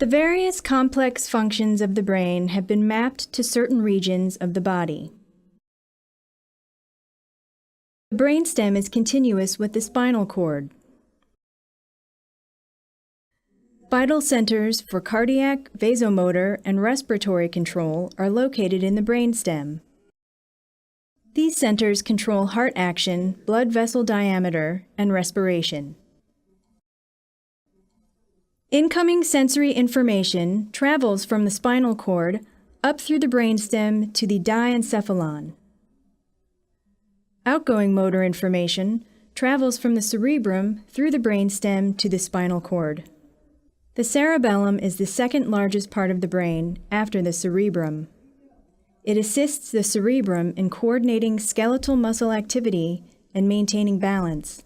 The various complex functions of the brain have been mapped to certain regions of the body. The brainstem is continuous with the spinal cord. Vital centers for cardiac, vasomotor, and respiratory control are located in the brainstem. These centers control heart action, blood vessel diameter, and respiration. Incoming sensory information travels from the spinal cord up through the brainstem to the diencephalon. Outgoing motor information travels from the cerebrum through the brainstem to the spinal cord. The cerebellum is the second largest part of the brain after the cerebrum. It assists the cerebrum in coordinating skeletal muscle activity and maintaining balance.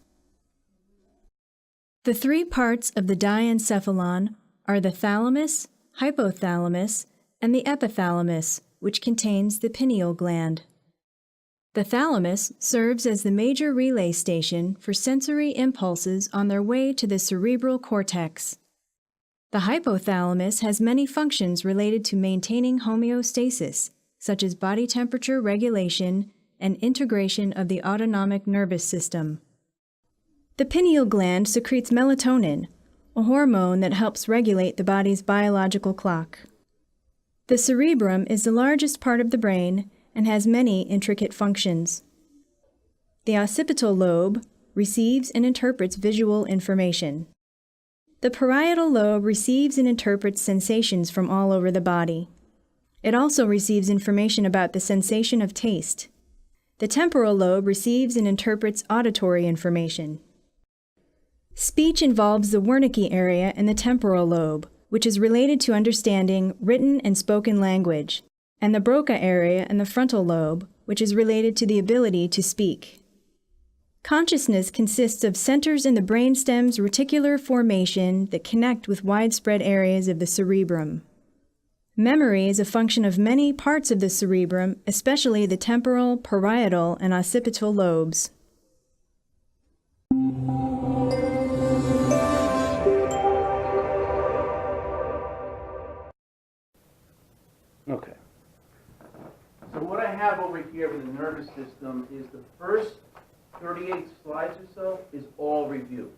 The three parts of the diencephalon are the thalamus, hypothalamus, and the epithalamus, which contains the pineal gland. The thalamus serves as the major relay station for sensory impulses on their way to the cerebral cortex. The hypothalamus has many functions related to maintaining homeostasis, such as body temperature regulation and integration of the autonomic nervous system. The pineal gland secretes melatonin, a hormone that helps regulate the body's biological clock. The cerebrum is the largest part of the brain and has many intricate functions. The occipital lobe receives and interprets visual information. The parietal lobe receives and interprets sensations from all over the body. It also receives information about the sensation of taste. The temporal lobe receives and interprets auditory information. Speech involves the Wernicke area in the temporal lobe, which is related to understanding written and spoken language, and the Broca area in the frontal lobe, which is related to the ability to speak. Consciousness consists of centers in the brainstem's reticular formation that connect with widespread areas of the cerebrum. Memory is a function of many parts of the cerebrum, especially the temporal, parietal, and occipital lobes. Okay. So what I have over here with the nervous system is the first 38 slides or so is all review.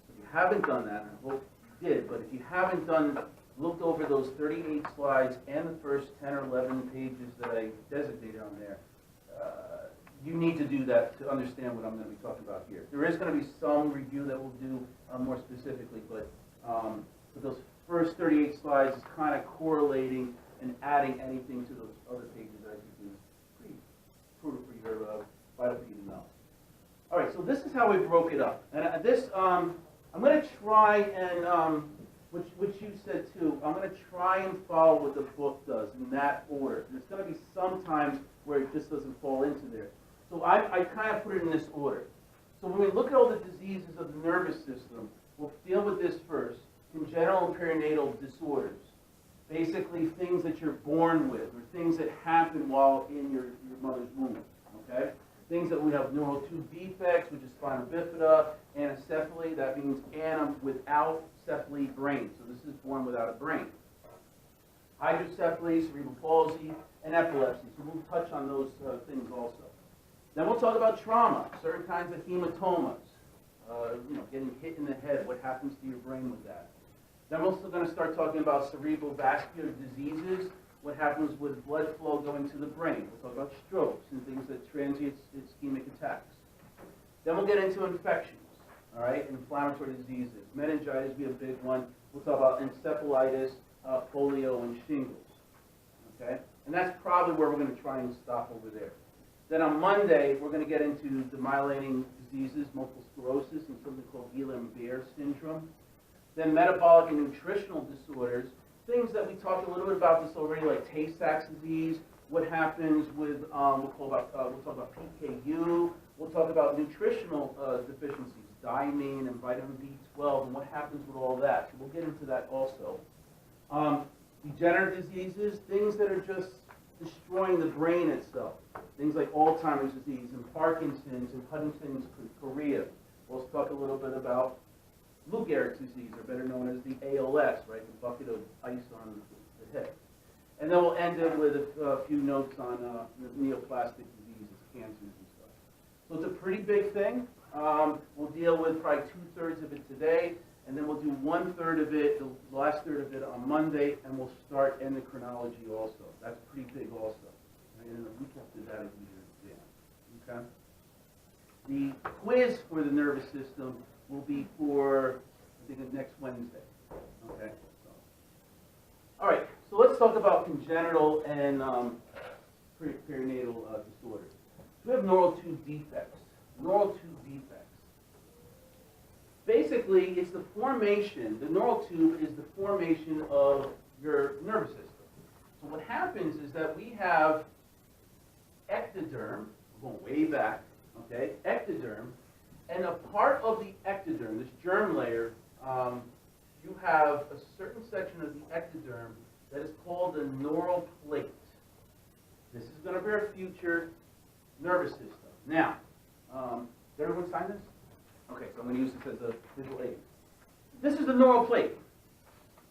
If you haven't done that, I hope you did, but if you haven't looked over those 38 slides and the first 10 or 11 pages that I designated on there, you need to do that to understand what I'm going to be talking about here. There is going to be some review that we'll do more specifically, but those first 38 slides is kind of correlating and adding anything to those other pages that I think is pretty crucial for your vital for you to know. All right, so this is how we broke it up. And I'm going to try and, which you said too, I'm going to try and follow what the book does in that order. There's going to be some times where it just doesn't fall into there. So I kind of put it in this order. So when we look at all the diseases of the nervous system, we'll deal with this first, congenital and perinatal disorders. Basically things that you're born with or things that happen while in your mother's womb, okay? Things that we have neural tube defects, which is spina bifida, anencephaly, that means ana without cephaly brain. So this is born without a brain. Hydrocephaly, cerebral palsy, and epilepsy. So we'll touch on those things also. Then we'll talk about trauma, certain kinds of hematomas, getting hit in the head, what happens to your brain with that. Then we're also going to start talking about cerebral vascular diseases, what happens with blood flow going to the brain. We'll talk about strokes and things that transient ischemic attacks. Then we'll get into infections, all right, inflammatory diseases. Meningitis will be a big one. We'll talk about encephalitis, polio, and shingles, okay? And that's probably where we're going to try and stop over there. Then on Monday, we're going to get into demyelinating diseases, multiple sclerosis, and something called Guillain-Barré syndrome. Then metabolic and nutritional disorders, things that we talked a little bit about this already, like Tay-Sachs disease, what happens with, we'll talk about PKU, we'll talk about nutritional deficiencies, thiamine and vitamin B12, and what happens with all that. So we'll get into that also. Degenerative diseases, things that are just destroying the brain itself. Things like Alzheimer's disease and Parkinson's and Huntington's chorea. We'll talk a little bit about Lou Gehrig's disease, or better known as the ALS, right, the bucket of ice on the head. And then we'll end it with a few notes on neoplastic diseases, cancers and stuff. So it's a pretty big thing. We'll deal with probably 2/3 of it today, and then we'll do 1/3 of it, the last third of it on Monday, and we'll start endocrinology also. That's pretty big also. Right? And then a week after that is your exam. Okay? The quiz for the nervous system will be for, I think, next Wednesday. Okay? So. All right, so let's talk about congenital and perinatal disorders. We have neural tube defects. Neural tube defects. Basically, it's the formation, the neural tube is the formation of your nervous system. So what happens is that we have ectoderm, we're going way back, okay, ectoderm, and a part of the ectoderm, this germ layer, you have a certain section of the ectoderm that is called the neural plate. This is going to be our future nervous system. Now, did everyone sign this? Okay, so I'm going to use this as a visual aid. This is the neural plate.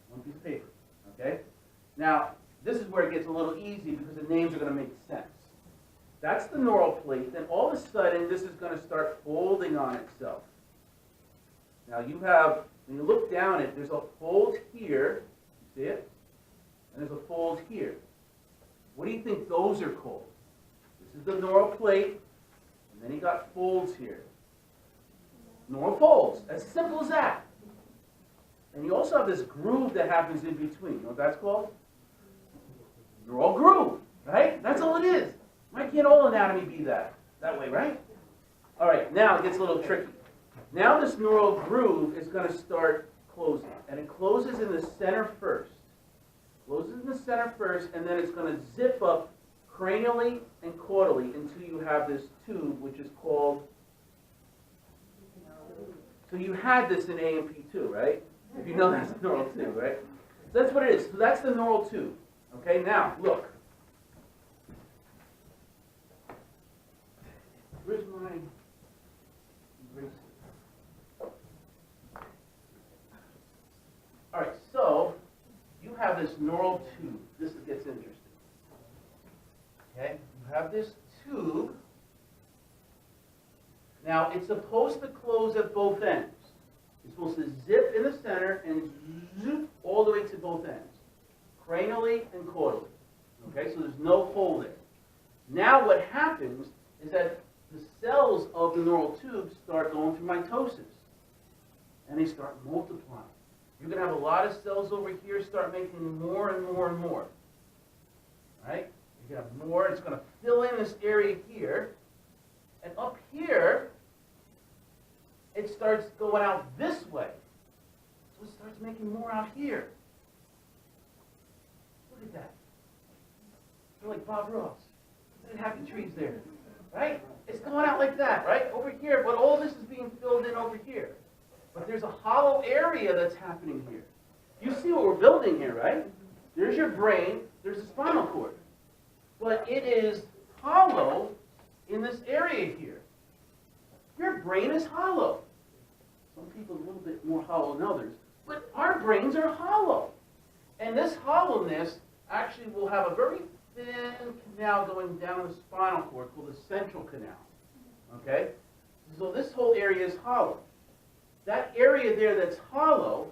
One piece of paper, okay? Now, this is where it gets a little easy because the names are going to make sense. That's the neural plate. Then all of a sudden, this is going to start folding on itself. Now, you have, when you look down it, there's a fold here. You see it? And there's a fold here. What do you think those are called? This is the neural plate, and then you got folds here. Neural folds, as simple as that. And you also have this groove that happens in between. You know what that's called? Neural groove, right? That's all it is. Why can't all anatomy be that way, right? All right, now it gets a little tricky. Now this neural groove is going to start closing, and it closes in the center first. Closes in the center first, and then it's going to zip up cranially and caudally until you have this tube, which is called. So you had this in A&P2, right? If you know that's the neural tube, right? So that's what it is. So that's the neural tube. Okay, now look. Where's my eraser? All right, so you have this neural tube. This gets interesting. Okay, you have this tube. Now, it's supposed to close at both ends. It's supposed to zip in the center and zoop all the way to both ends, cranially and caudally. Okay, so there's no hole there. Now what happens is that the cells of the neural tube start going through mitosis, and they start multiplying. You're going to have a lot of cells over here start making more and more and more. Right? You're going to have more. It's going to fill in this area here. And up here, it starts going out this way. So it starts making more out here. Look at that. They're like Bob Ross. Look at happy trees there. Right? It's going out like that, right? Over here, but all this is being filled in over here. But there's a hollow area that's happening here. You see what we're building here, right? There's your brain. There's the spinal cord. But it is hollow in this area here. Your brain is hollow. Some people a little bit more hollow than others, but our brains are hollow. And this hollowness actually will have a very thin canal going down the spinal cord called the central canal. Okay? So this whole area is hollow. That area there that's hollow,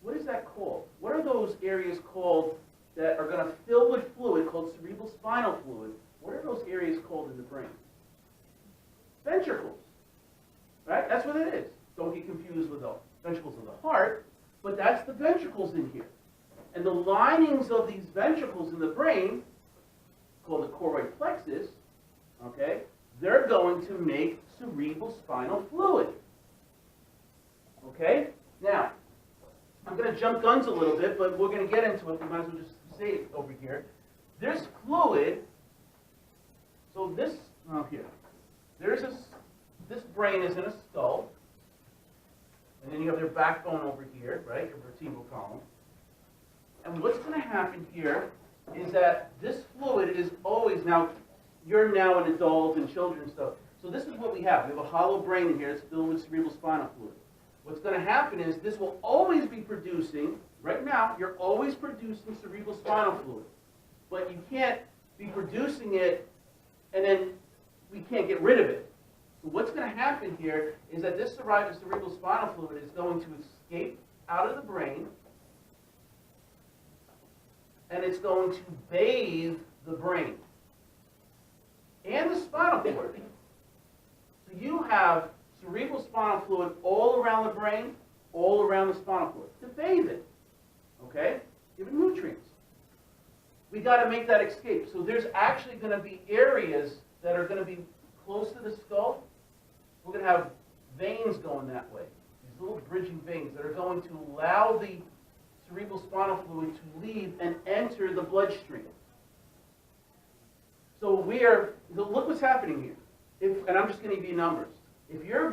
what is that called? What are those areas called that are going to fill with fluid called cerebral spinal fluid? What are those areas called in the brain? Ventricles. Right? That's what it is. Don't get confused with the ventricles of the heart, but that's the ventricles in here. And the linings of these ventricles in the brain, called the choroid plexus, okay, they're going to make cerebral spinal fluid. Okay? Now, I'm going to jump guns a little bit, but we're going to get into it. We might as well just say it over here. There's fluid. So this, here. This brain is in a skull. And then you have your backbone over here, right? Your vertebral column. And what's going to happen here is that this fluid is always, now, you're now an adult and children and stuff. So this is what we have. We have a hollow brain in here that's filled with cerebral spinal fluid. what's going to happen is this will always be producing, right now, you're always producing cerebrospinal fluid. But you can't be producing it and then we can't get rid of it. So what's going to happen here is that this cerebrospinal fluid is going to escape out of the brain and it's going to bathe the brain and the spinal cord. So you have cerebrospinal fluid all around the brain, all around the spinal cord to bathe it, okay? Give it nutrients. We got to make that escape. So there's actually going to be areas that are going to be close to the skull. We're going to have veins going that way, these little bridging veins that are going to allow the cerebrospinal fluid to leave and enter the bloodstream. So look what's happening here. And I'm just going to give you numbers. If you're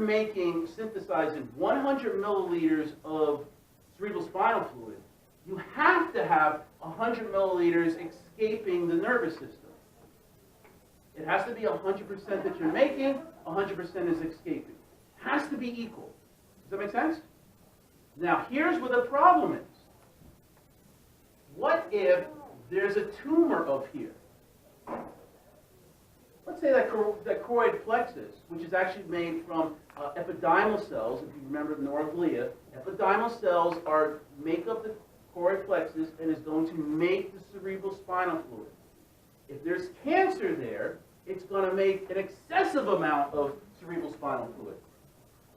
synthesizing 100 milliliters of cerebrospinal fluid, you have to have 100 milliliters escaping the nervous system. It has to be 100% that you're making, 100% is escaping. It has to be equal. Does that make sense? Now, here's where the problem is. What if there's a tumor up here? Let's say that choroid plexus, which is actually made from epidermal cells, if you remember the neuroglia. Epidermal cells make up the choroid plexus and is going to make the cerebrospinal fluid. If there's cancer there, it's going to make an excessive amount of cerebrospinal fluid.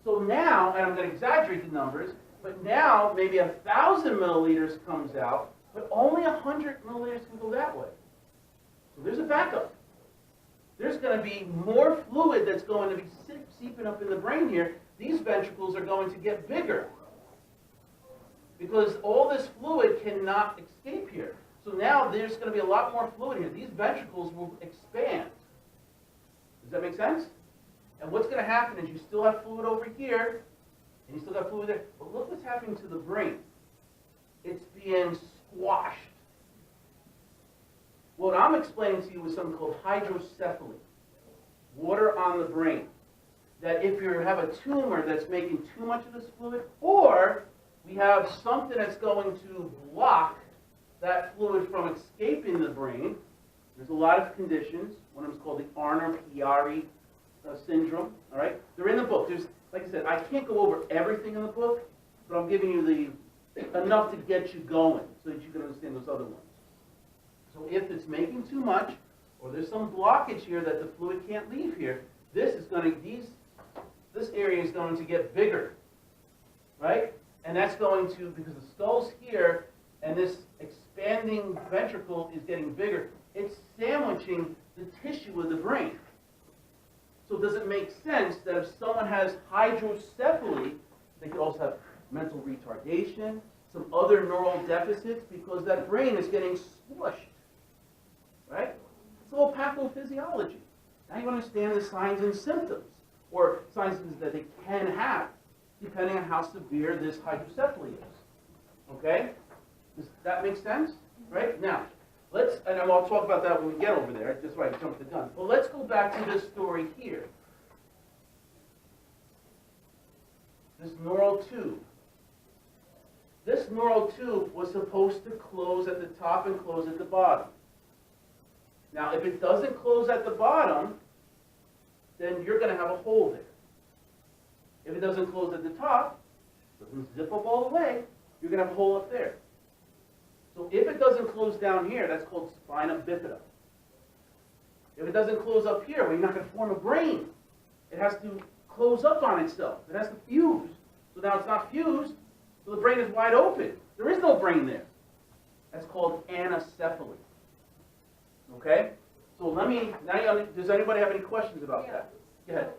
So now, and I'm going to exaggerate the numbers, but now maybe 1,000 milliliters comes out, but only 100 milliliters can go that way. So there's a backup. There's going to be more fluid that's going to be seeping up in the brain here. These ventricles are going to get bigger because all this fluid cannot escape here. So now there's going to be a lot more fluid here. These ventricles will expand. Does that make sense? And what's going to happen is you still have fluid over here, and you still got fluid there. But look what's happening to the brain. It's being squashed. What I'm explaining to you is something called hydrocephaly, water on the brain. That if you have a tumor that's making too much of this fluid, or we have something that's going to block that fluid from escaping the brain, there's a lot of conditions. One of them is called the Arner-Chiari syndrome. All right, they're in the book. Like I said, I can't go over everything in the book, but I'm giving you enough to get you going so that you can understand those other ones. So if it's making too much, or there's some blockage here that the fluid can't leave here, this area is going to get bigger, right? And that's going to, because the skull's here, and this expanding ventricle is getting bigger, it's sandwiching the tissue of the brain. So does it make sense that if someone has hydrocephaly, they could also have mental retardation, some other neural deficits, because that brain is getting squished, right? It's all pathophysiology. Now you understand the signs and symptoms, or signs that they can have, depending on how severe this hydrocephaly is. Okay? Does that make sense? Right? Now, and I'll talk about that when we get over there, just so I jumped the gun. But let's go back to this story here. This neural tube. This neural tube was supposed to close at the top and close at the bottom. Now, if it doesn't close at the bottom, then you're going to have a hole there. If it doesn't close at the top, doesn't zip up all the way, you're going to have a hole up there. So if it doesn't close down here, that's called spina bifida. If it doesn't close up here, well, you're not going to form a brain. It has to close up on itself. It has to fuse. So now it's not fused, so the brain is wide open. There is no brain there. That's called anencephaly. Okay? So does anybody have any questions about that? Go ahead.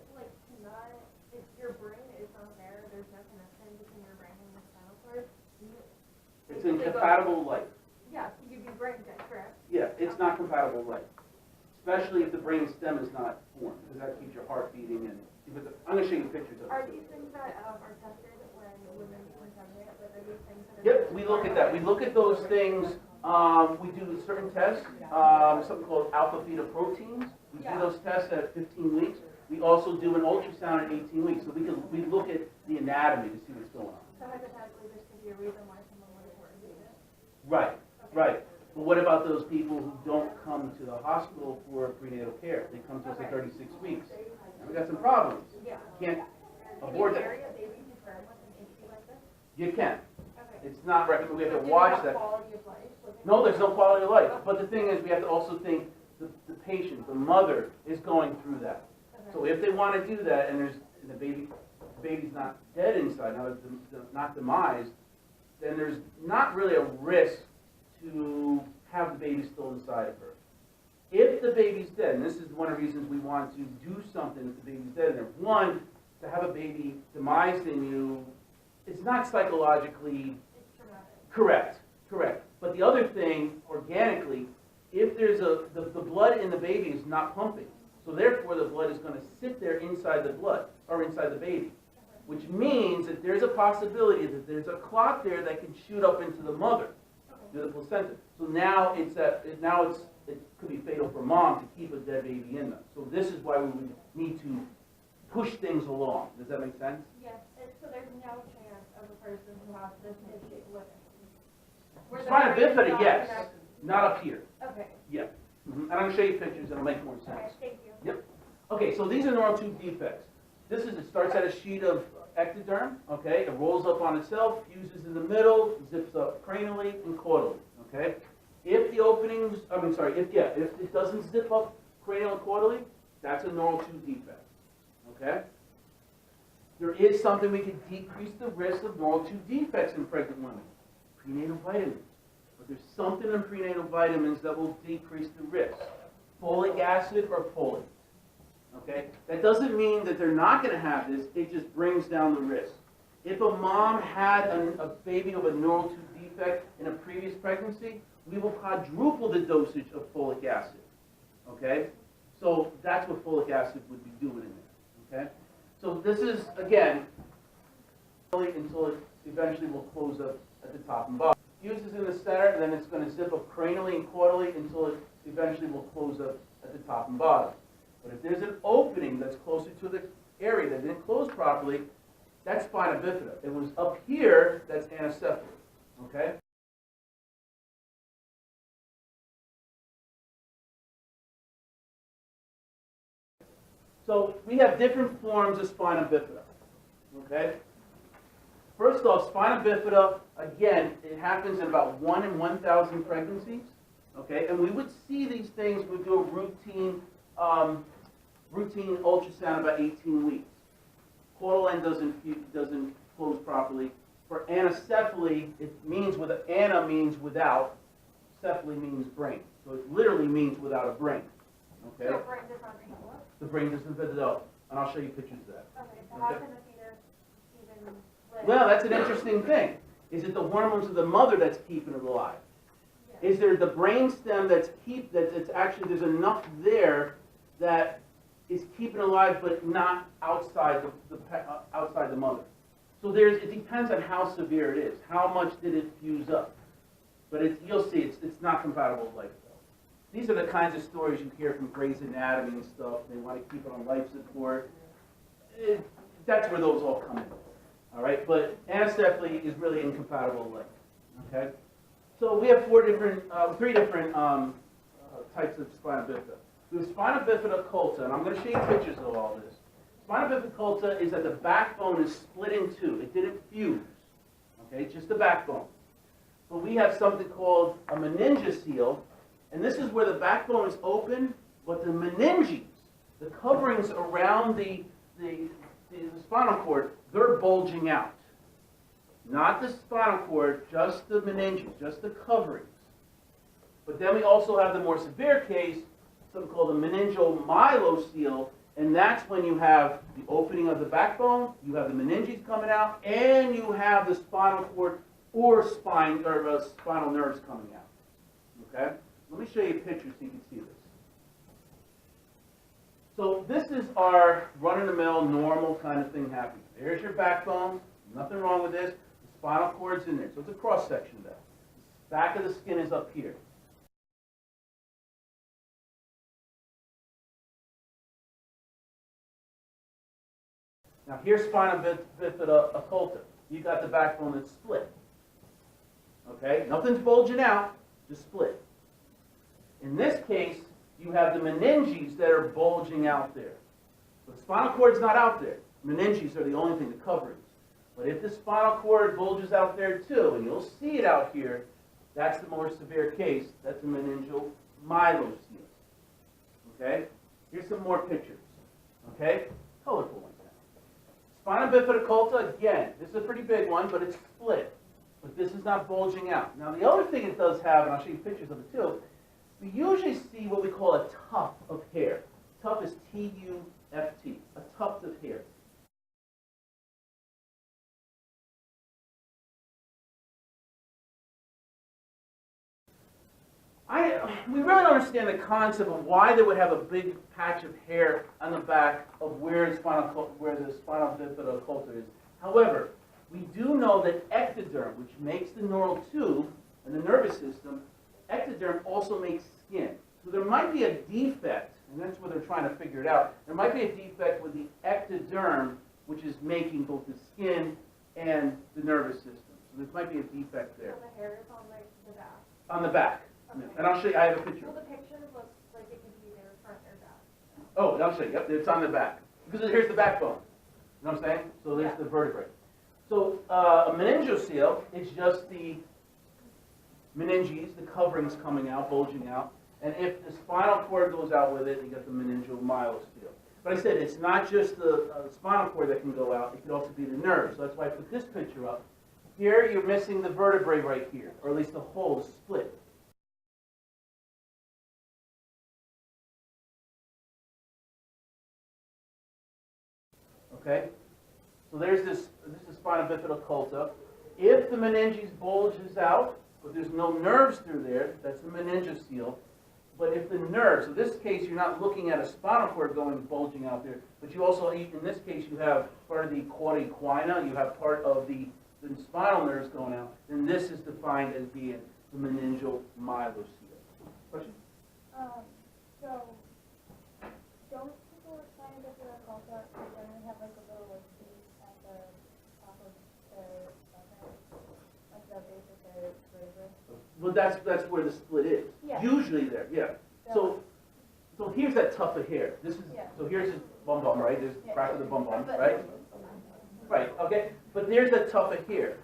If your brain is not there, there's no connection between your brain and the spinal cord. It's incompatible life. Yeah, so you'd be brain dead, correct? Yeah, it's not compatible life. Especially if the brain stem is not formed, because that keeps your heart beating. I'm going to show you pictures of it. Are these things that are tested when women contaminate? Are these things that Yep, we look at that. We look at those things. We do certain tests, something called alpha-fetoproteins. We do those tests at 15 weeks. We also do an ultrasound at 18 weeks. So we look at the anatomy to see what's going on. So hypothetically, this could be a reason why someone would have ordered it. Right, right. But what about those people who don't come to the hospital for prenatal care? They come to us at 36 weeks. And we got some problems. Yeah. Can't Can afford you that. carry a baby to term with an issue like this? You can. Okay. It's not recommended. We have But to do watch have that. quality of life? No, there's no quality of life. But the thing is, we have to also think the patient, the mother, is going through that. So if they want to do that, and the baby's not dead inside, not demised, then there's not really a risk to have the baby still inside of her. If the baby's dead, and this is one of the reasons we want to do something if the baby's dead in there. One, to have a baby demised in you, it's not psychologically It's traumatic. correct. But the other thing, organically, if there's the blood in the baby is not pumping, so therefore the blood is going to sit there inside the blood, or inside the baby, which means that there's a possibility that there's a clot there that can shoot up into the mother, to the placenta. So now it could be fatal for mom to keep a dead baby in them. So this is why we would need to push things along. Does that make sense? Yes, so there's no chance of a person who has this issue living. Where the Spina brain is bifida, not yes. connected. Not up here. Okay, Yeah. And I'm going to show you pictures that'll make more okay, sense. thank you. Yep. Okay, so these are neural tube defects. It starts at a sheet of ectoderm, okay? It rolls up on itself, fuses in the middle, zips up cranially and caudally, okay? If it doesn't zip up cranial and caudally, that's a neural tube defect, okay? There is something we can decrease the risk of neural tube defects in pregnant women, prenatal vitamins. But there's something in prenatal vitamins that will decrease the risk, folic acid or folate. Okay? That doesn't mean that they're not going to have this, it just brings down the risk. If a mom had a baby with a neural tube defect in a previous pregnancy, we will quadruple the dosage of folic acid. Okay? So that's what folic acid would be doing in there. Okay? So this is, again, until it eventually will close up at the top and bottom. Fuses in the center, and then it's going to zip up cranially and caudally until it eventually will close up at the top and bottom. But if there's an opening that's closer to the area that didn't close properly, that's spina bifida. It was up here, that's anencephaly. Okay? So we have different forms of spina bifida. Okay? First off, spina bifida, again, it happens in about 1 in 1,000 pregnancies. Okay? And we would see these things, we do a routine ultrasound about 18 weeks. Caudal end doesn't close properly. For anencephaly, it means ana means without, cephaly means brain. So it literally means without a brain. Okay? So brain does not develop? The brain doesn't develop, and I'll show you pictures of that. Okay, so how can the fetus even live? Well, that's an interesting thing. Is it the hormones of the mother that's keeping it alive? Yeah. Is there the brain stem that's actually there's enough there that is keeping it alive, but not outside outside the mother? So it depends on how severe it is. How much did it fuse up? But you'll see it's not compatible with life. These are the kinds of stories you hear from Grey's Anatomy and stuff. They want to keep it on life support. That's where those all come in. All right, but anencephaly is really incompatible with life. Okay, so we have three different types of spina bifida. We have spina bifida culta, and I'm going to show you pictures of all this. Spina bifida culta is that the backbone is split in two. It didn't fuse. Okay, it's just the backbone. But we have something called a meningocele. And this is where the backbone is open, but the meninges, the coverings around the spinal cord, they're bulging out. Not the spinal cord, just the meninges, just the coverings. But then we also have the more severe case, something called the meningomyelocele, and that's when you have the opening of the backbone, you have the meninges coming out, and you have the spinal cord or spinal nerves coming out. Okay? Let me show you a picture so you can see this. So this is our run-of-the-mill, normal kind of thing happening. There's your backbone. Nothing wrong with this. The spinal cord's in there. So it's a cross-section of that. The back of the skin is up here. Now here's spina bifida occulta. You got the backbone that's split. Okay, nothing's bulging out, just split. In this case, you have the meninges that are bulging out there. The spinal cord's not out there. Meninges are the only thing, the coverings. But if the spinal cord bulges out there too, and you'll see it out here, that's the more severe case. That's a meningeal myelocele. Okay? Here's some more pictures. Okay? Colorful ones now. Spina bifida occulta, again, this is a pretty big one, but it's split. But this is not bulging out. Now, the other thing it does have, and I'll show you pictures of it too, we usually see what we call a tuft of hair. Tuft is T-U-F-T, a tuft of hair. We really don't understand the concept of why they would have a big patch of hair on the back of where the spinal bifida occulta is. However, we do know that ectoderm, which makes the neural tube and the nervous system, ectoderm also makes skin. So there might be a defect, and that's what they're trying to figure it out. There might be a defect with the ectoderm, which is making both the skin and the nervous system. So there might be a defect there. So the hair is on like the back. On the back. Okay. And I'll show you, I have a picture. Well, the pictures look like it could be their front or back. Oh, I'll show you. Yep, it's on the back. Because here's the backbone. You know what I'm saying? So there's the vertebrae. So a meningoceal is just the meninges, the coverings coming out, bulging out. And if the spinal cord goes out with it, you get the meningeal myelocele. But I said it's not just the spinal cord that can go out. It could also be the nerves. So that's why I put this picture up. Here you're missing the vertebrae right here, or at least the hole, the split. Okay, so there's this is spina bifida occulta. If the meninges bulges out, but there's no nerves through there, that's the meningoceal. But if the nerves, so in this case, you're not looking at a spinal cord going bulging out there, but you also, in this case, you have part of the cauda equina, you have part of the spinal nerves going out, then this is defined as being the meningeal myelocele. Question? So don't people with spina bifida occulta generally have like a little like piece at the top of their at the base of their vertebrae? Well, that's where the split is. Yeah. Usually there, yeah. So here's that tuft of hair. This is so here's his bum bum, right? There's the crack of the bum bum, right? Right. Okay. But there's that tuft of hair.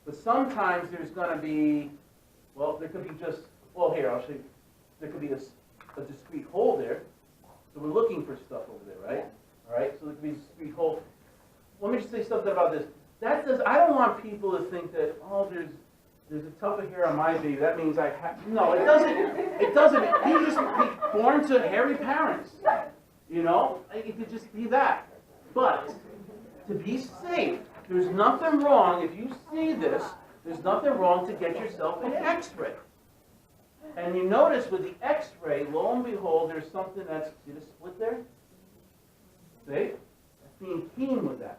But sometimes there's going to be, well, there could be just, well, here, I'll show you. There could be a discrete hole there. So we're looking for stuff over there, right? All right, so there could be a discrete hole. Let me just say something about this. I don't want people to think that, oh, there's a tuft of hair on my baby. That means I have, no, it doesn't. It doesn't. You just be born to hairy parents. You know, it could just be that. But to be safe, there's nothing wrong, if you see this, there's nothing wrong to get yourself an x-ray. And you notice with the x-ray, lo and behold, there's something that's, see the split there? See? That's being keen with that.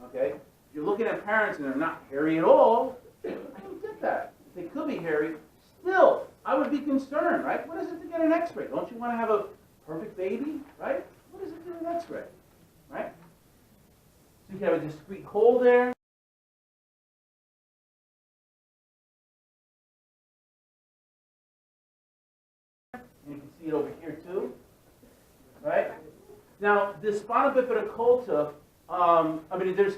Okay? If you're looking at parents and they're not hairy at all, I don't get that. If they could be hairy, still, I would be concerned, right? What is it to get an x-ray? Don't you want to have a perfect baby, right? What is it to get an x-ray, right? So you have a discrete hole there. And you can see it over here too, right? Now, this spina bifida occulta, I mean,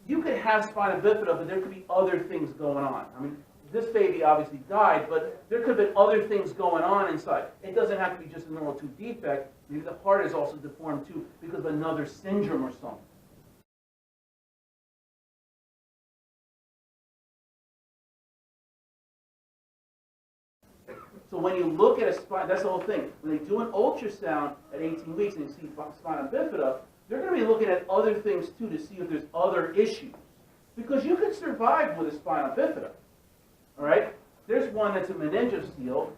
you could have spina bifida, but there could be other things going on. I mean, this baby obviously died, but there could have been other things going on inside. It doesn't have to be just a neural tube defect. Maybe the heart is also deformed too because of another syndrome or something. So when you look at a spine, that's the whole thing. When they do an ultrasound at 18 weeks and you see spina bifida, they're going to be looking at other things too to see if there's other issues. Because you could survive with a spina bifida. All right? There's one that's a meningoceal.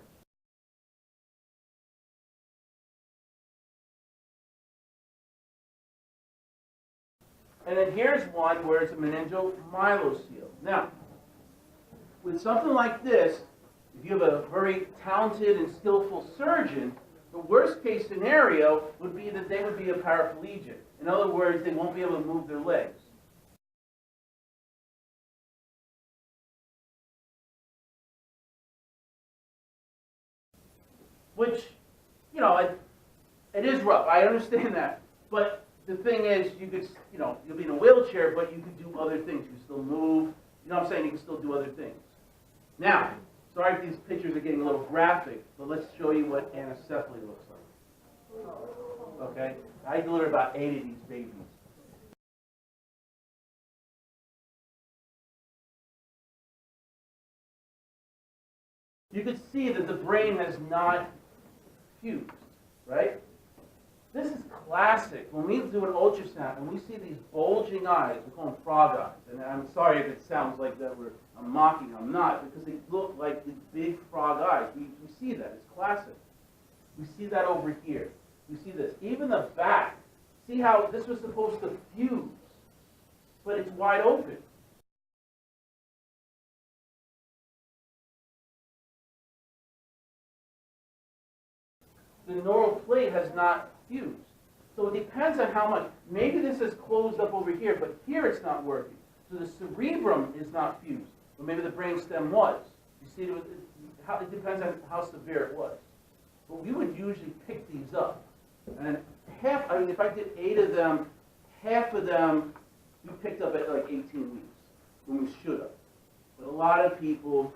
And then here's one where it's a meningeal myelocele. Now, with something like this, if you have a very talented and skillful surgeon, the worst case scenario would be that they would be a paraplegic. In other words, they won't be able to move their legs. Which, you know, it is rough. I understand that. But the thing is, you could, you know, you'll be in a wheelchair, but you could do other things. You can still move. You know what I'm saying? You can still do other things. Now, sorry if these pictures are getting a little graphic, but let's show you what anencephaly looks like. Okay? I delivered about 8 of these babies. You can see that the brain has not fused, right? This is classic. When we do an ultrasound, when we see these bulging eyes, we call them frog eyes. And I'm sorry if it sounds like that I'm mocking. I'm not, because they look like these big frog eyes. We see that. It's classic. We see that over here. We see this. Even the back. See how this was supposed to fuse, but it's wide open. The neural plate has not fused. So it depends on how much. Maybe this is closed up over here, but here it's not working. So the cerebrum is not fused, but maybe the brainstem was. You see, it depends on how severe it was. But we would usually pick these up. And if I did 8 of them, half of them we picked up at like 18 weeks, when we should have. But a lot of people,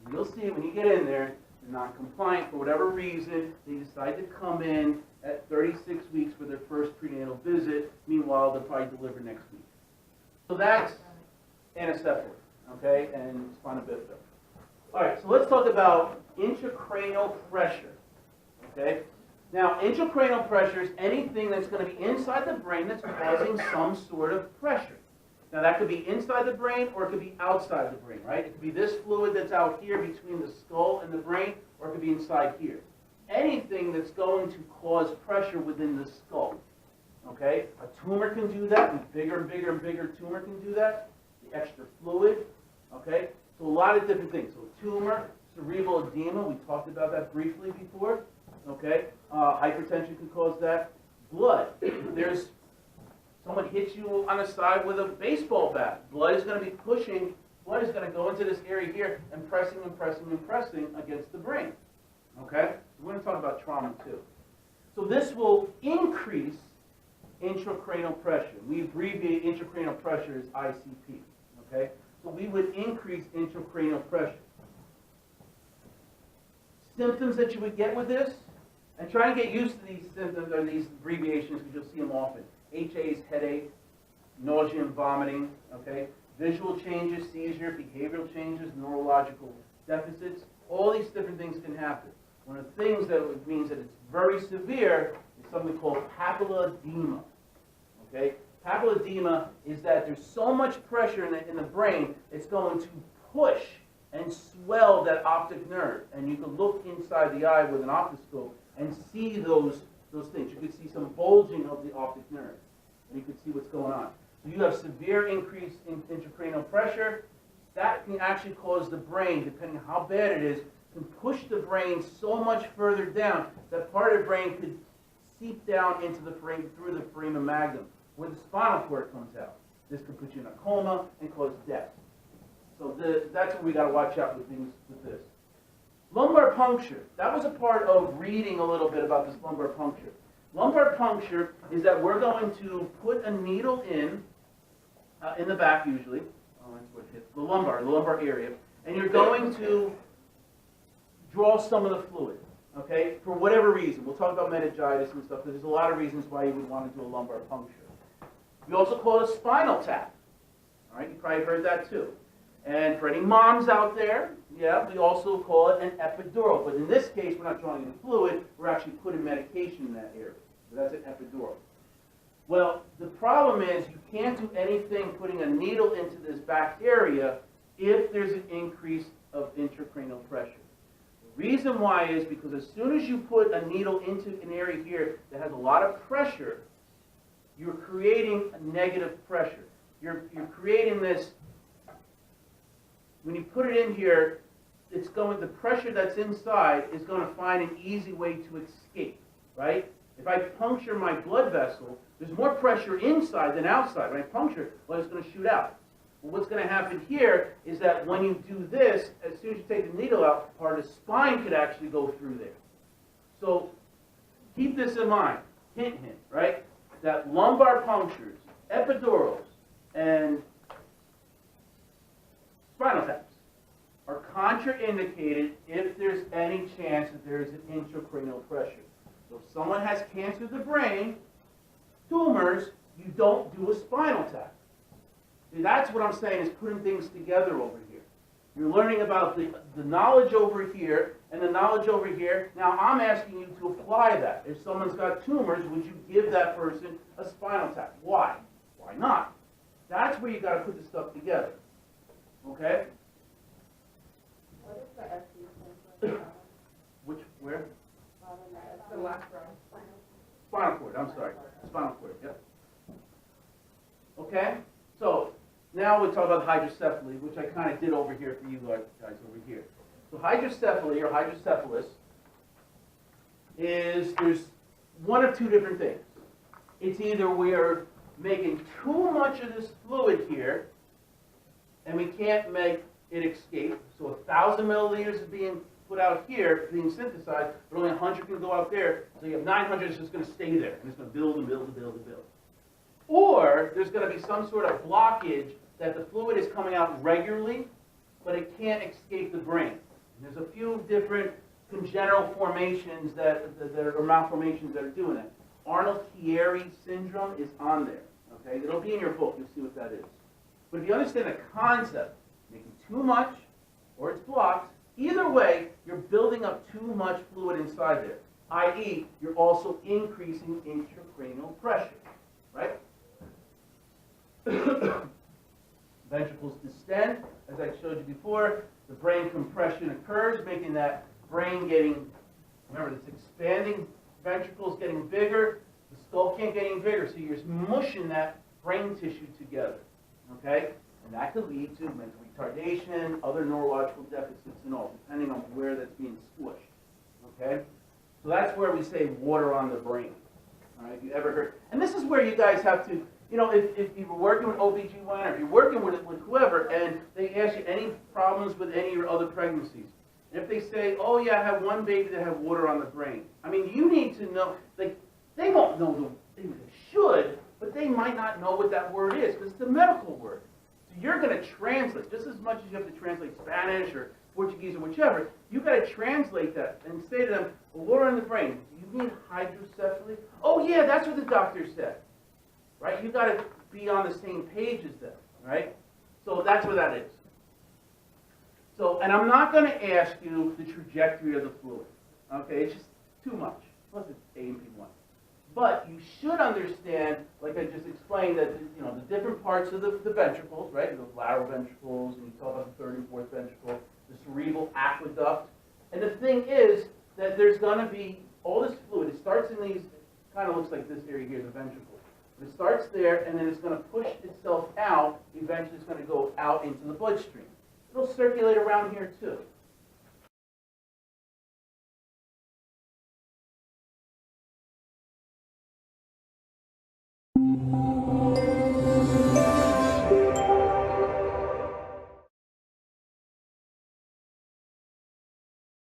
you'll see when you get in there, they're not compliant for whatever reason. They decide to come in at 36 weeks for their first prenatal visit. Meanwhile, they'll probably deliver next week. So that's anencephaly, okay, and spina bifida. All right, so let's talk about intracranial pressure, okay? Now, intracranial pressure is anything that's going to be inside the brain that's causing some sort of pressure. Now, that could be inside the brain or it could be outside the brain, right? It could be this fluid that's out here between the skull and the brain, or it could be inside here. Anything that's going to cause pressure within the skull, okay? A tumor can do that, and bigger and bigger and bigger tumor can do that. The extra fluid, okay? So a lot of different things. So tumor, cerebral edema, we talked about that briefly before, okay? Hypertension can cause that. Blood, there's someone hits you on the side with a baseball bat. Blood is going to be pushing, blood is going to go into this area here and pressing and pressing and pressing against the brain. Okay? We're going to talk about trauma too. So this will increase intracranial pressure. We abbreviate intracranial pressure as ICP. Okay? So we would increase intracranial pressure. Symptoms that you would get with this, and try and get used to these symptoms or these abbreviations because you'll see them often. HA is headache, nausea and vomiting, okay? Visual changes, seizure, behavioral changes, neurological deficits. All these different things can happen. One of the things that means that it's very severe is something called papilledema, okay? Papilledema is that there's so much pressure in the brain, it's going to push and swell that optic nerve. And you can look inside the eye with an optoscope and see those things. You could see some bulging of the optic nerve, and you could see what's going on. So you have severe increase in intracranial pressure. That can actually cause the brain, depending on how bad it is, can push the brain so much further down that part of the brain could seep down into the frame, through the foramen magnum, where the spinal cord comes out. This could put you in a coma and cause death. So that's what we got to watch out with things with this. Lumbar puncture. That was a part of reading a little bit about this lumbar puncture. Lumbar puncture is that we're going to put a needle in the back usually. Oh, that's what hits the lumbar area. And you're going to draw some of the fluid, okay, for whatever reason. We'll talk about meningitis and stuff, because there's a lot of reasons why you would want to do a lumbar puncture. We also call it a spinal tap. All right, you probably heard that too. And for any moms out there, yeah, we also call it an epidural. But in this case, we're not drawing any fluid. We're actually putting medication in that area. So that's an epidural. Well, the problem is you can't do anything putting a needle into this back area if there's an increase of intracranial pressure. The reason why is because as soon as you put a needle into an area here that has a lot of pressure, you're creating a negative pressure. You're creating this, when you put it in here, the pressure that's inside is going to find an easy way to escape, right? If I puncture my blood vessel, there's more pressure inside than outside. When I puncture it, well, it's going to shoot out. Well, what's going to happen here is that when you do this, as soon as you take the needle out, part of the spine could actually go through there. So keep this in mind. Hint, hint, right? That lumbar punctures, epidurals, and spinal taps are contraindicated if there's any chance that there's an intracranial pressure. So if someone has cancer of the brain, tumors, you don't do a spinal tap. See, that's what I'm saying, is putting things together over here. You're learning about the knowledge over here and the knowledge over here. Now I'm asking you to apply that. If someone's got tumors, would you give that person a spinal tap? Why? Why not? That's where you got to put the stuff together. Okay? What is the SC stand Which, where? for? The last row. Spinal cord, I'm sorry. Spinal cord, yep. Okay? So, now we'll talk about hydrocephaly, which I kind of did over here for you guys over here. So hydrocephaly, or hydrocephalus, there's one of two different things. It's either we're making too much of this fluid here, and we can't make it escape. So 1,000 milliliters is being put out here, being synthesized, but only 100 can go out there. So you have 900 that's just going to stay there, and it's going to build and build and build and build. Or there's going to be some sort of blockage that the fluid is coming out regularly, but it can't escape the brain. And there's a few different congenital formations or malformations that are doing it. Arnold-Chiari syndrome is on there. Okay, it'll be in your book. You'll see what that is. But if you understand the concept, making too much or it's blocked, either way, you're building up too much fluid inside there, i.e., you're also increasing intracranial pressure, right? Ventricles distend, as I showed you before. The brain compression occurs, making that brain getting, remember, this expanding ventricles getting bigger, the skull can't get any bigger, so you're mushing that brain tissue together, okay? And that could lead to mental retardation, other neurological deficits and all, depending on where that's being squished, okay? So that's where we say water on the brain, all right? If you ever heard, and this is where you guys have to, you know, if you're working with OBGYN or if you're working with whoever and they ask you any problems with any of your other pregnancies, and if they say, oh yeah, I have one baby that had water on the brain, I mean, you need to know, like, they won't know, they should, but they might not know what that word is because it's a medical word. So you're going to translate, just as much as you have to translate Spanish or Portuguese or whichever, you've got to translate that and say to them, well, water on the brain, do you mean hydrocephaly? Oh yeah, that's what the doctor said. Right? You've got to be on the same page as them, right? So that's what that is. So, and I'm not going to ask you the trajectory of the fluid. Okay, it's just too much. Plus it's A and P1. But you should understand, like I just explained, that you know the different parts of the ventricles, right? The lateral ventricles, and you talk about the third and fourth ventricle, the cerebral aqueduct. And the thing is that there's going to be all this fluid. It starts in these, kind of looks like this area here, the ventricle. It starts there, and then it's going to push itself out. Eventually, it's going to go out into the bloodstream. It'll circulate around here, too.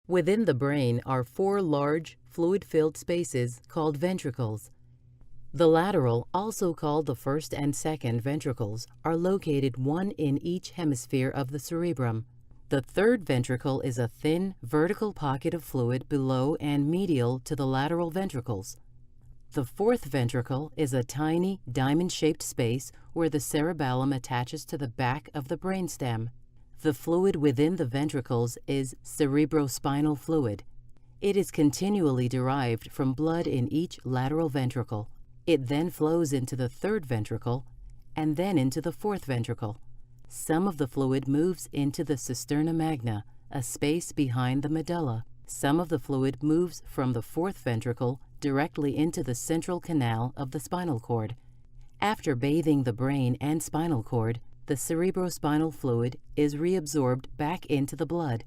Within the brain are 4 large, fluid-filled spaces called ventricles. The lateral, also called the first and second ventricles, are located one in each hemisphere of the cerebrum. The third ventricle is a thin, vertical pocket of fluid below and medial to the lateral ventricles. The fourth ventricle is a tiny, diamond-shaped space where the cerebellum attaches to the back of the brainstem. The fluid within the ventricles is cerebrospinal fluid. It is continually derived from blood in each lateral ventricle. It then flows into the third ventricle and then into the fourth ventricle. Some of the fluid moves into the cisterna magna, a space behind the medulla. Some of the fluid moves from the fourth ventricle directly into the central canal of the spinal cord. After bathing the brain and spinal cord, the cerebrospinal fluid is reabsorbed back into the blood.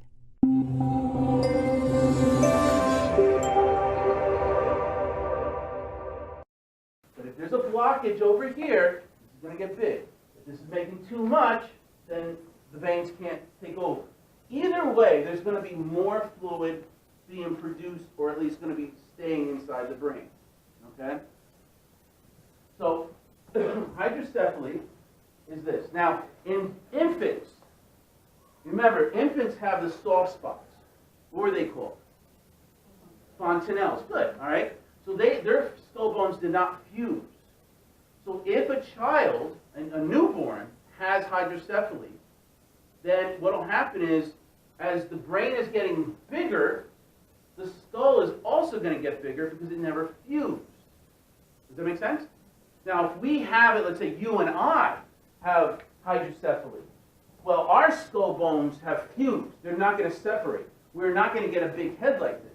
But if there's a blockage over here, this is going to get big. If this is making too much, then the veins can't take over. Either way, there's going to be more fluid being produced, or at least going to be staying inside the brain. Okay? So, hydrocephaly is this. Now, in infants, remember, infants have the soft spots. What were they called? Fontanelles. Good, all right? So their skull bones did not fuse. So if a child, a newborn, has hydrocephaly, then what will happen is, as the brain is getting bigger, the skull is also going to get bigger because it never fused. Does that make sense? Now, if we have it, let's say you and I have hydrocephaly. Well, our skull bones have fused. They're not going to separate. We're not going to get a big head like this.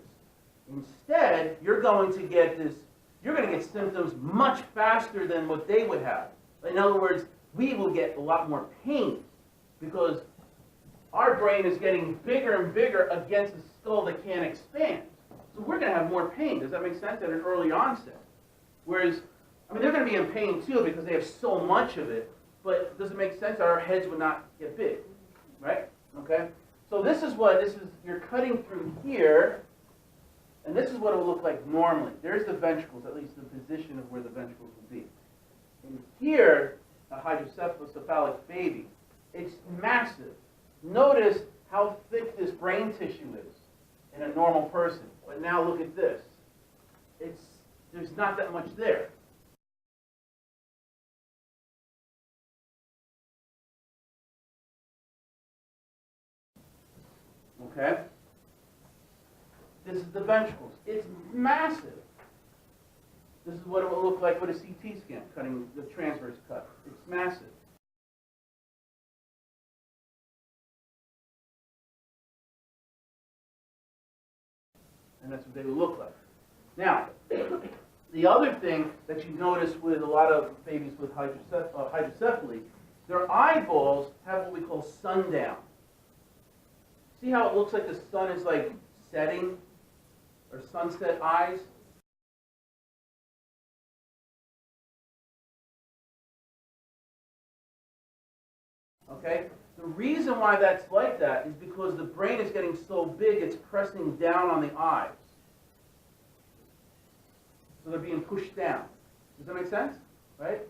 Instead, you're going to get symptoms much faster than what they would have. In other words, we will get a lot more pain because our brain is getting bigger and bigger against a skull that can't expand. So we're going to have more pain. Does that make sense at an early onset? Whereas, I mean, they're going to be in pain too because they have so much of it, but does it make sense that our heads would not get big? Right? Okay? So you're cutting through here, and this is what it will look like normally. There's the ventricles, at least the position of where the ventricles will be. And here, a hydrocephalic baby, it's massive. Notice how thick this brain tissue is in a normal person. But now look at this. There's not that much there. Okay? This is the ventricles. It's massive. This is what it will look like with a CT scan, cutting the transverse cut. It's massive. And that's what they will look like. Now, the other thing that you notice with a lot of babies with hydrocephaly, their eyeballs have what we call sundown. See how it looks like the sun is like setting, or sunset eyes? Okay? The reason why that's like that is because the brain is getting so big, it's pressing down on the eyes. So they're being pushed down. Does that make sense? Right?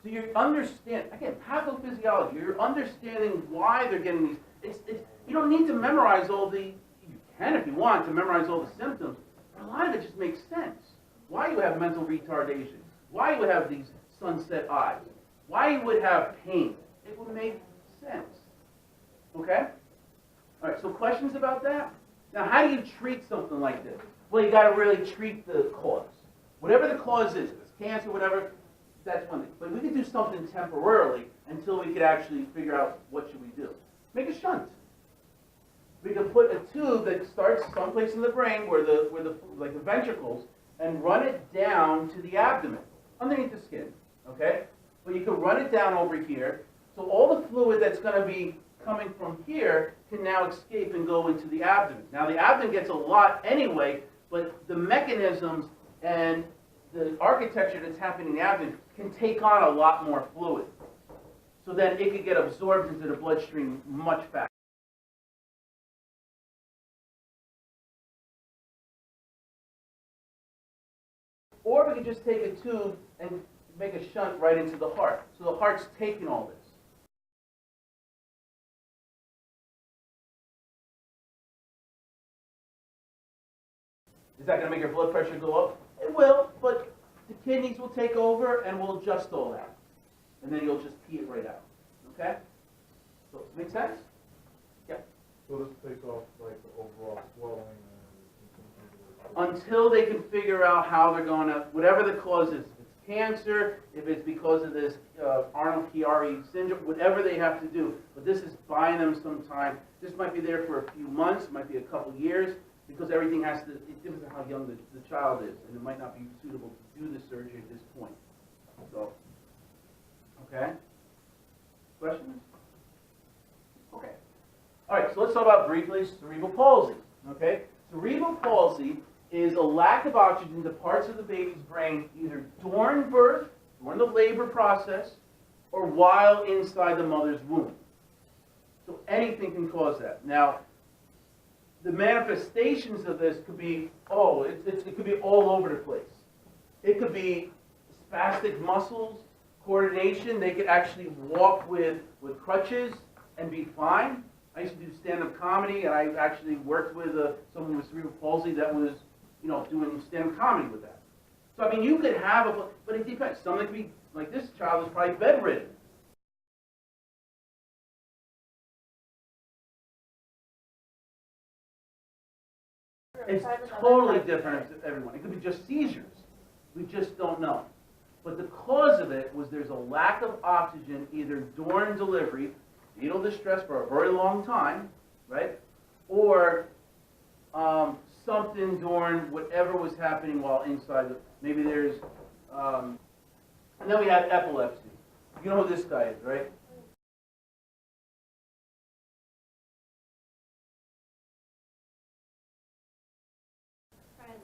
So you understand, again, pathophysiology, you're understanding why they're getting these. You don't need to memorize all the, you can if you want to memorize all the symptoms, but a lot of it just makes sense. Why you have mental retardation, why you would have these sunset eyes, why you would have pain. It would make sense. Okay? All right, so questions about that? Now, how do you treat something like this? Well, you got to really treat the cause. Whatever the cause is, if it's cancer, whatever, that's one thing. But we can do something temporarily until we could actually figure out what should we do. Make a shunt. We can put a tube that starts someplace in the brain where like the ventricles, and run it down to the abdomen, underneath the skin. Okay? But you can run it down over here. So all the fluid that's going to be coming from here can now escape and go into the abdomen. Now the abdomen gets a lot anyway, but the mechanisms and the architecture that's happening in the abdomen can take on a lot more fluid. So then it could get absorbed into the bloodstream much faster. Or we could just take a tube and make a shunt right into the heart. So the heart's taking all this. Is that going to make your blood pressure go up? It will, but the kidneys will take over and we'll adjust all that. And then you'll just pee it right out. Okay? So, make sense? Yeah. So this takes off like the overall swelling Until they can figure out how they're going to, whatever the cause is, if it's cancer, if it's because of this Arnold-Chiari syndrome, whatever they have to do. But this is buying them some time. This might be there for a few months, it might be a couple years, because everything has to, it depends on how young the child is, and it might not be suitable to do the surgery at this point. So, talk about briefly cerebral palsy, okay? Cerebral palsy is a lack of oxygen to parts of the baby's brain either during birth, during the labor process, or while inside the mother's womb. So anything can cause that. Now, the manifestations of this could be, it could be all over the place. It could be spastic muscles, coordination. They could actually walk with crutches and be fine. I used to do stand-up comedy, and I actually worked with someone with cerebral palsy that was, doing stand-up comedy with that. So, I mean, you could have but it depends. Some could be, like this child is probably bedridden. It's totally different to everyone. It could be just seizures. We just don't know. But the cause of it was there's a lack of oxygen either during delivery, fetal distress for a very long time, right? Or something during whatever was happening while inside. Maybe there's, and then we had epilepsy. You know who this guy is, right?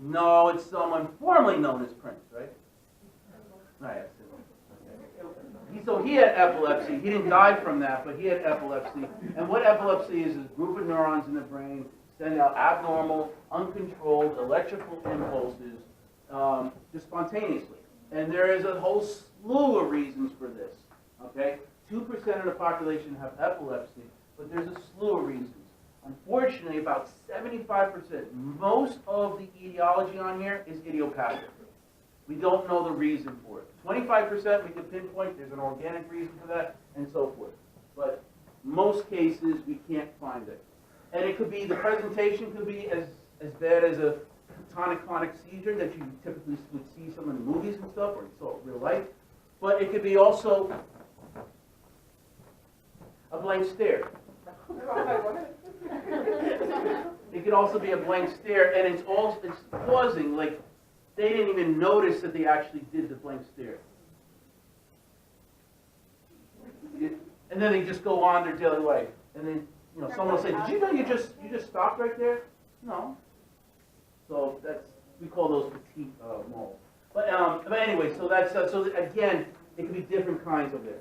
No, it's someone formerly known as Prince, right? Right. So he had epilepsy. He didn't die from that, but he had epilepsy. And what epilepsy is a group of neurons in the brain send out abnormal, uncontrolled electrical impulses just spontaneously. And there is a whole slew of reasons for this. Okay, 2% of the population have epilepsy, but there's a slew of reasons. Unfortunately, about 75%, most of the etiology on here is idiopathic. We don't know the reason for it. 25% we can pinpoint, there's an organic reason for that, and so forth. But most cases, we can't find it. And it could be, the presentation could be as bad as a tonic-clonic seizure that you typically would see some in the movies and stuff, or you saw it in real life. But it could be also a blank stare. It could also be a blank stare, and it's causing, like, they didn't even notice that they actually did the blank stare. And then they just go on their daily life. And then, someone will say, "Did you know you just stopped right there?" No. So we call those petite moles. But anyway, so that's so again, it could be different kinds of it.